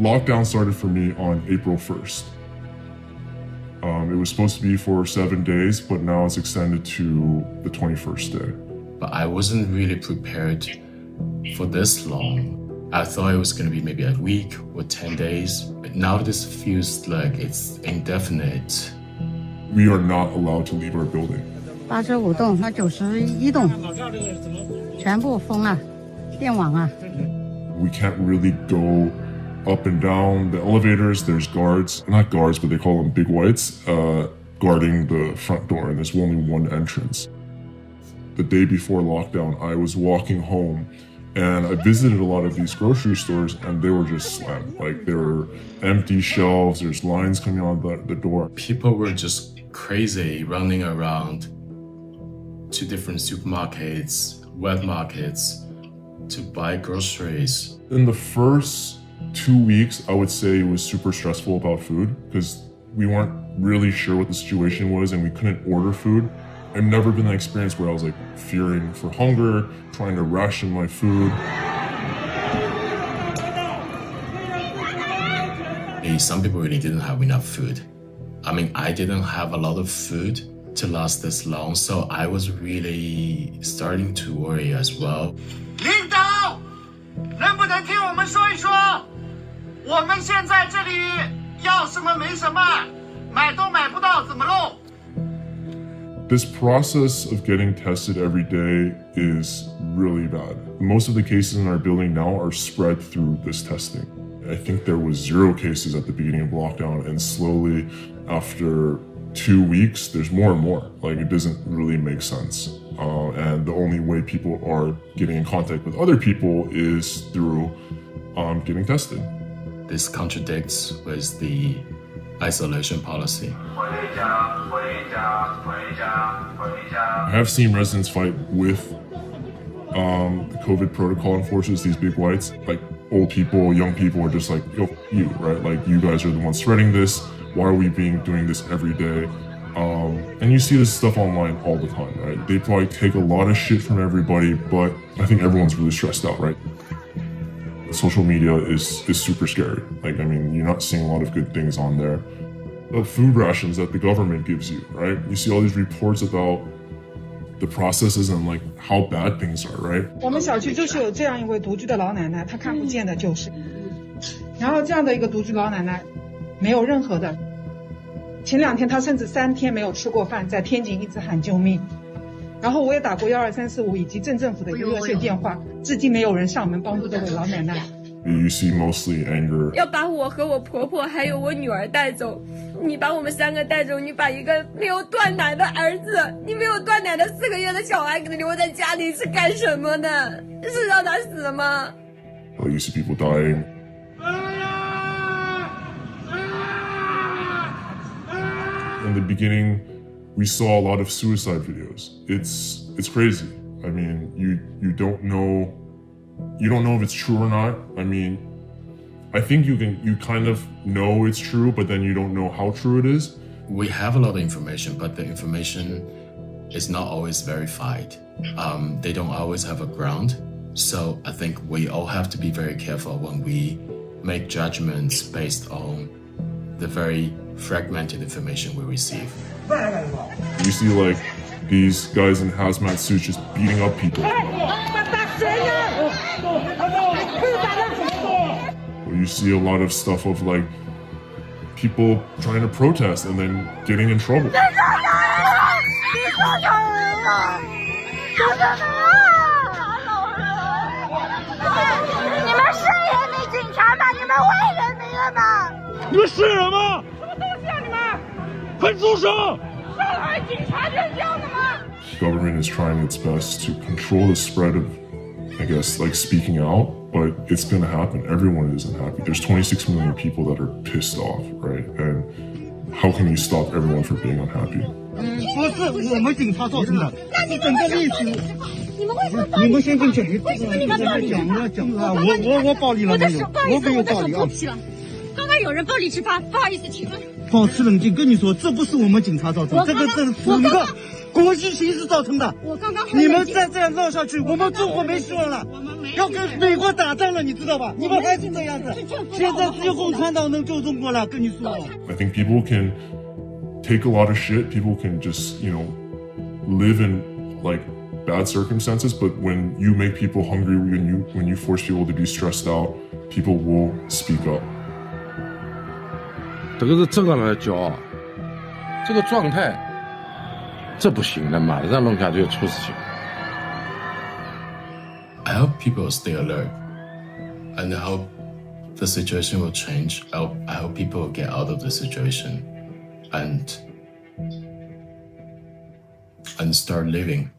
Lockdown started for me on April 1st. It was supposed to be for 7 days, but now it's extended to the 21st day. But I wasn't really prepared for this long. I thought it was going to be maybe a week or 10 days, but now this feels like it's indefinite. We are not allowed to leave our building. 85栋和91栋全部封了，电网啊。We can't really go up and down the elevators. There's guards, not guards, but they call them big whites, guarding the front door, and there's only one entrance. The day before lockdown, I was walking home and I visited a lot of these grocery stores and they were just slammed. Like there were empty shelves, there's lines coming out the door. People were just crazy running around to different supermarkets, wet markets to buy groceries. In the first 2 weeks, I would say it was super stressful about food because we weren't really sure what the situation was and we couldn't order food. I've never been in that experience where I was like fearing for hunger, trying to ration my food. Some people really didn't have enough food. I mean, I didn't have a lot of food to last this long, so I was really starting to worry as well. 领导，能不能听我们说一说？我们现在这里要什么没什么，买都买不到，怎么弄？ This process of getting tested every day is really bad. Most of the cases in our building now are spread through this testing. I think there was 0 cases at the beginning of lockdown, and slowly after 2 weeks, there's more and more. Like it doesn't really make sense. And the only way people are getting in contact with other people is through getting tested. This contradicts with the isolation policy. I have seen residents fight with the COVID protocol enforcers, these big whites. Like old people, young people are just like, yo, you, right? Like you guys are the ones spreading this. Why are we doing this every day? And you see this stuff online all the time, right? They probably take a lot of shit from everybody, but I think everyone's really stressed out, right? Social media is super scary. Like, I mean, you're not seeing a lot of good things on there. The food rations that the government gives you, right? You see all these reports about the processes and like how bad things are, right? 我们小区就是有这样一位独居的老奶奶，她看不见的就是，然后这样的一个独居老奶奶，没有任何的。前2天她甚至3天没有吃过饭，在天井一直喊救命。然后我也打过12345以及镇政府的一个热线电话，至今没有人上门帮助这位老奶奶。You see mostly anger. 要把我和我婆婆还有我女儿带走，你把我们3个带走，你把一个没有断奶的儿子，你没有断奶的4个月的小孩给他留在家里是干什么的？是让他死吗？ You see people dying. In the beginning, we saw a lot of suicide videos. It's crazy. I mean, you don't know if it's true or not. I mean, I think you kind of know it's true, but then you don't know how true it is. We have a lot of information, but the information is not always verified. They don't always have a ground. So I think we all have to be very careful when we make judgments based on the very fragmented information we receive. You see like these guys in hazmat suits just beating up people. You see a lot of stuff of like people trying to protest and then getting in trouble. Government is trying its best to control the spread of, I guess, like speaking out, but it's gonna happen. Everyone isn't happy. There's 26 million people that are pissed off, right? And how can you stop everyone from being unhappy? 不是我们警察造成的，整个历史。你们先进去，你们讲啊！我暴力了没有？我没有暴力啊！刚刚有人暴力执法，不好意思，请问。保持冷静，跟你说，这不是我们警察造成，这个是整个国际形势造成的。我刚刚你们再这样闹下去，我们中国没希望了，要跟美国打仗了，你知道吧？你们还是这样子，现在只有共产党能救中国了，跟你说。I think people can take a lot of shit. People can just, live in like bad circumstances. But when you make people hungry, when you force people to be stressed out, people will speak up. 这个是这个人的骄傲，这个状态，这不行的，马上弄下去就出事情。I hope people stay alert, and I hope the situation will change. I hope people will get out of the situation, and start living.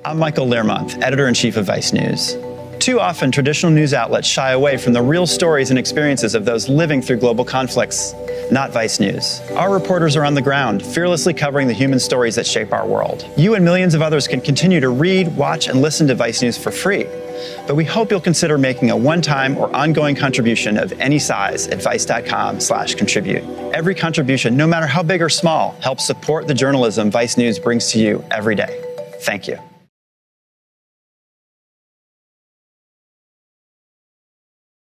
I'm Michael Learmonth, editor-in-chief of Vice News. Too often, traditional news outlets shy away from the real stories and experiences of those living through global conflicts. Not Vice News. Our reporters are on the ground, fearlessly covering the human stories that shape our world. You and millions of others can continue to read, watch, and listen to Vice News for free. But we hope you'll consider making a one-time or ongoing contribution of any size at vice.com/contribute. Every contribution, no matter how big or small, helps support the journalism Vice News brings to you every day. Thank you.